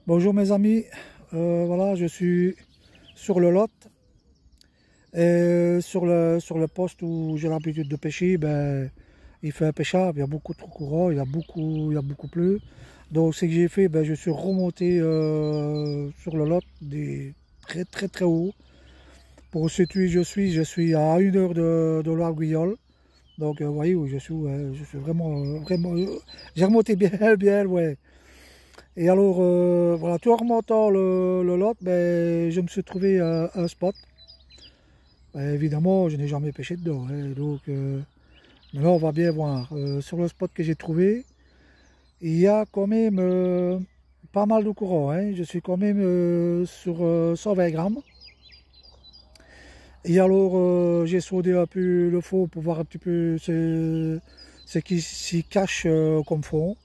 Bonjour mes amis, voilà je suis sur le lot et sur le poste où j'ai l'habitude de pêcher, ben, il fait impêchable, il y a beaucoup trop courant, il y a beaucoup plu. Donc ce que j'ai fait, ben, je suis remonté sur le lot très très très haut. Pour situer je suis à 1 heure de l'Arguillol. Donc vous voyez où je suis vraiment, j'ai remonté bien bien, ouais. Et alors, voilà, tout en remontant le lot, ben, je me suis trouvé un spot. Ben, évidemment, je n'ai jamais pêché dedans, hein, donc, maintenant, on va bien voir. Sur le spot que j'ai trouvé, il y a quand même pas mal de courant, hein. Je suis quand même sur 120 grammes. Et alors, j'ai sondé un peu le fond pour voir un petit peu ce qui s'y cache comme fond.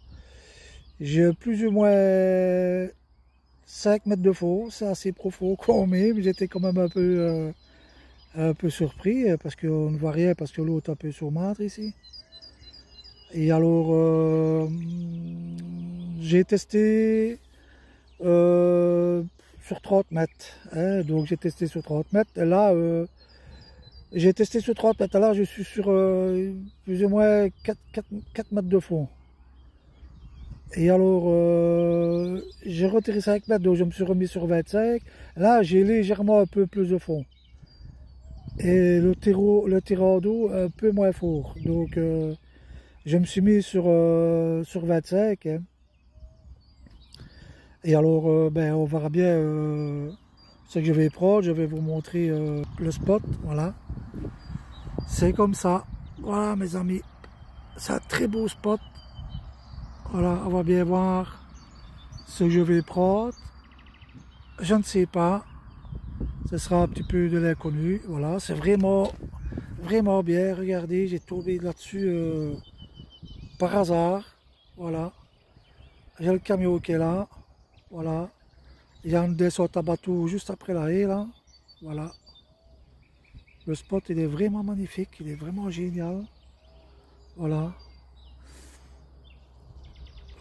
J'ai plus ou moins 5 mètres de fond, c'est assez profond quand même. J'étais quand même un peu surpris parce qu'on ne voit rien, parce que l'eau est un peu saumâtre ici. Et alors, j'ai testé euh, sur 30 mètres, hein. Donc j'ai testé sur 30 mètres. Et là, j'ai testé sur 30 mètres. Et là, je suis sur plus ou moins 4 mètres de fond. Et alors, j'ai retiré 5 mètres, donc je me suis remis sur 25. Là, j'ai légèrement un peu plus de fond. Et le tirant d'eau un peu moins fort. Donc, je me suis mis sur 25, hein. Et alors, ben, on verra bien ce que je vais prendre. Je vais vous montrer le spot. Voilà. C'est comme ça. Voilà, mes amis. C'est un très beau spot. Voilà, on va bien voir ce que je vais prendre. Je ne sais pas. Ce sera un petit peu de l'inconnu. Voilà, c'est vraiment bien. Regardez, j'ai tombé là-dessus par hasard. Voilà. J'ai le camion qui est là. Voilà. Il y a une descente à bateau juste après la haie là. Voilà. Le spot il est vraiment magnifique. Il est vraiment génial. Voilà.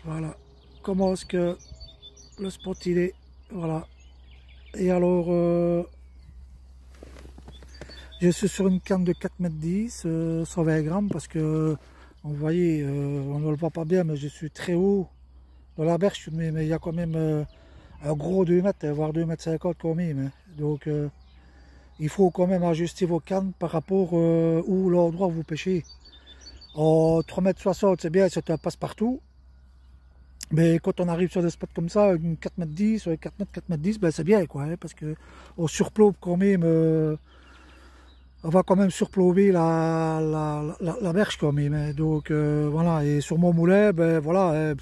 Voilà. Comment est-ce que le spot il est. Voilà. Et alors, je suis sur une canne de 4,10 m, 120 grammes parce que, vous voyez, on ne le voit pas bien, mais je suis très haut dans la berge, mais il y a quand même un gros 2 mètres, voire 2,50 m quand même, hein. Donc, il faut quand même ajuster vos cannes par rapport où l'endroit où vous pêchez. En 3,60 m, c'est bien, c'est un passe-partout. Mais quand on arrive sur des spots comme ça, une 4,10 m, 4 mètres, 4,10 m, ben c'est bien, quoi, hein, parce que on surplombe quand même. On va quand même surplomber la berge quand même, hein. Donc voilà, et sur mon moulin, ben voilà,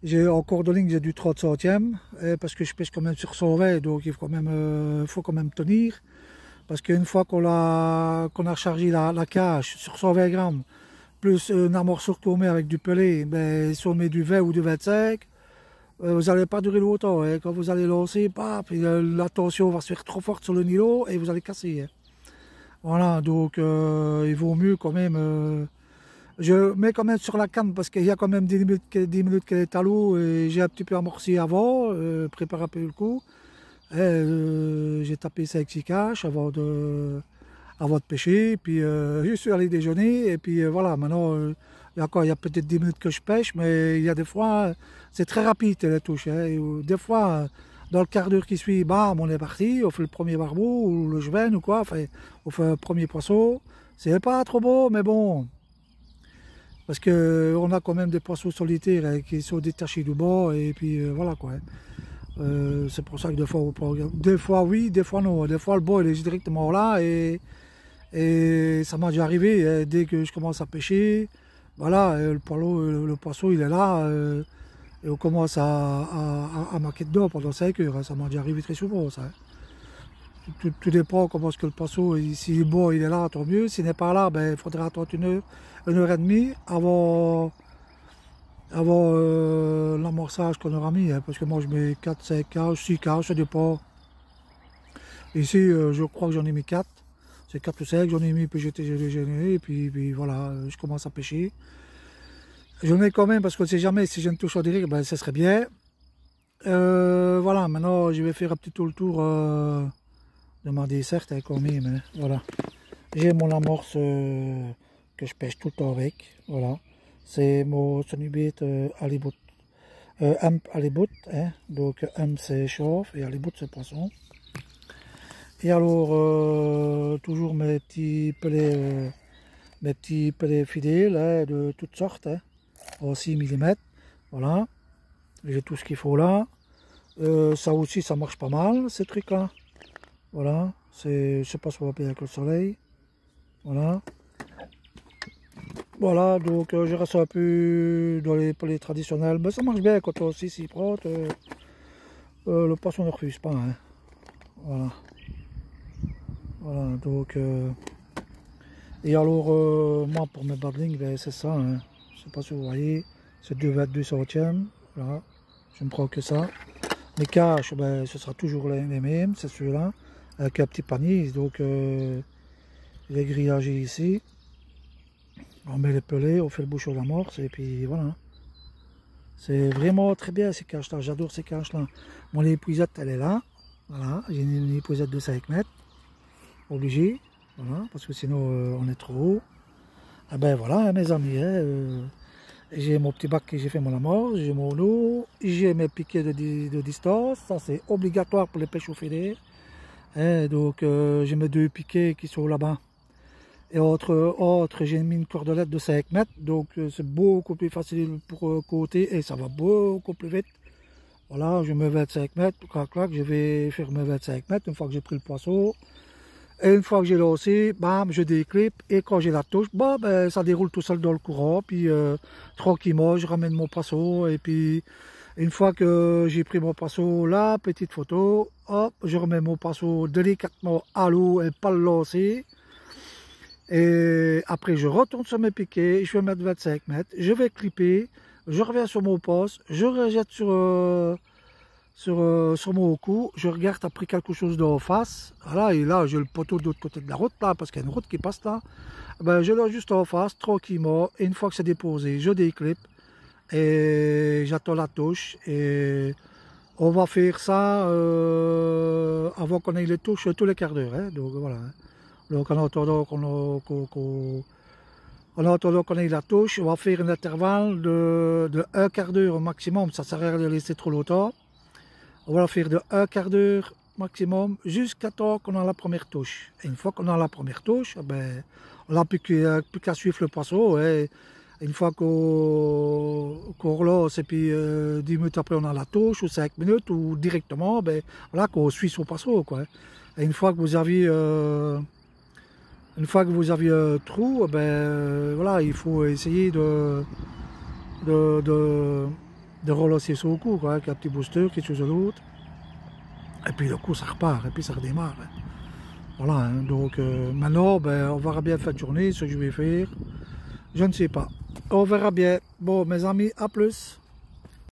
j'ai encore de ligne, j'ai du 30 centièmes, parce que je pêche quand même sur 120, donc faut quand même tenir. Parce qu'une fois qu'on a chargé la cage sur 120 grammes, plus un amorçeur tourné avec du pelé, ben, si on met du 20 ou du 25, vous n'allez pas durer longtemps, hein. Quand vous allez lancer, paf, la tension va se faire trop forte sur le nylon et vous allez casser, hein. Voilà, donc il vaut mieux quand même. Je mets quand même sur la canne parce qu'il y a quand même 10 minutes qu'elle est à l'eau et j'ai un petit peu amorcé avant, préparé un peu le coup. Et, j'ai tapé 5-6 caches avant de pêcher. Puis je suis allé déjeuner et puis voilà, maintenant il y a peut-être 10 minutes que je pêche, mais il y a des fois, c'est très rapide les touches, hein. Et, des fois, dans le quart d'heure qui suit, bam, on est parti, on fait le premier barbeau ou le jeven ou quoi, enfin, on fait un premier poisson. C'est pas trop beau, mais bon, parce que on a quand même des poissons solitaires, hein, qui sont détachés du bord et puis voilà quoi, hein. C'est pour ça que des fois, des fois oui, des fois non. Des fois le bord il est directement là et ça m'a déjà arrivé, hein, dès que je commence à pêcher, voilà, le poisson il est là, et on commence à marquer dedans pendant 5 heures, hein. Ça m'a déjà arrivé très souvent ça, hein. Tout dépend comment est-ce que le poisson, si le bon il est là, tant mieux. S'il n'est pas là, ben, il faudra attendre 1 heure et demie avant l'amorçage qu'on aura mis, hein. Parce que moi je mets 4, 5 cages, 6 cages, ça dépend. Ici, je crois que j'en ai mis 4. C'est 4 ou 5, j'en ai mis, puis j'ai déjeuné, et puis voilà, je commence à pêcher. J'en ai quand même, parce qu'on ne sait jamais, si j'ai une touche en direct, ben, ça serait bien. Voilà, maintenant je vais faire un petit tour de ma desserte quand même, hein, voilà. J'ai mon amorce que je pêche tout le temps avec, voilà. C'est mon Sonibet halibut, hump halibut, hein. Donc hump c'est chauffe et halibut c'est poisson. Et alors toujours mes petits pelets fidèles, hein, de toutes sortes, hein, en 6 mm, voilà. J'ai tout ce qu'il faut là. Ça aussi ça marche pas mal ces trucs là, voilà. Je sais pas si on va bien avec le soleil, voilà. Voilà, donc je reste un peu dans les pelets traditionnels, mais ça marche bien quand on s'y prend, le poisson ne refuse pas, hein. Voilà. Voilà, donc et alors moi pour mes badlings, ben, c'est ça, hein. Je sais pas si vous voyez, c'est 2,2 centièmes, voilà, je ne prends que ça. Les caches, ben, ce sera toujours les mêmes, c'est ceux-là, avec un petit panier, donc les grillages ici. On met les pelets, on fait le bouchon d'amorce et puis voilà. C'est vraiment très bien ces caches-là, j'adore ces caches-là. Mon épuisette, elle est là, voilà, j'ai une épuisette de 5 mètres, obligé, voilà, parce que sinon on est trop haut. Ah ben voilà, mes amis, hein, j'ai mon petit bac que j'ai fait mon amorce, j'ai mon eau, j'ai mes piquets de distance, ça c'est obligatoire pour les pêches au filet. Hein, donc j'ai mes 2 piquets qui sont là-bas. Et autre j'ai mis une cordelette de 5 mètres, donc c'est beaucoup plus facile pour côté et ça va beaucoup plus vite. Voilà, je mets 25 mètres, clac clac, je vais faire mes 25 mètres une fois que j'ai pris le poisson. Et une fois que j'ai lancé, bam, je déclipe et quand j'ai la touche, bah, ben, ça déroule tout seul dans le courant. Puis tranquillement, je ramène mon poisson et puis une fois que j'ai pris mon poisson, la petite photo, hop, je remets mon poisson délicatement à l'eau et pas le lancer. Et après, je retourne sur mes piquets, je vais mettre 25 mètres, je vais clipper, je reviens sur mon poste, je rejette sur mon cou, je regarde après quelque chose d'en face, voilà, et là j'ai le poteau de l'autre côté de la route là, parce qu'il y a une route qui passe là, ben, je l'ai juste en face, tranquillement, et une fois que c'est déposé, je déclipe, et j'attends la touche, et on va faire ça avant qu'on ait les touches tous les quarts d'heure, hein, donc voilà. Hein. Donc en attendant qu'on ait la touche, on va faire un intervalle de 1 quart d'heure au maximum, ça ne sert à rien de laisser trop longtemps. On va la faire de 1 quart d'heure maximum jusqu'à temps qu'on a la première touche. Et une fois qu'on a la première touche, ben, on n'a plus qu'à suivre le poisson. Et une fois qu'on relance et puis 10 minutes après on a la touche ou 5 minutes ou directement, ben, voilà, qu'on suit son poisson, quoi. Et une fois que vous aviez un trou, ben, voilà, il faut essayer de relancer son coup, quoi, avec un petit booster, quelque chose d'autre. Et puis le coup ça repart, et puis ça redémarre. Hein. Voilà, hein, donc maintenant, ben, on verra bien cette journée, ce que je vais faire. Je ne sais pas. On verra bien. Bon, mes amis, à plus.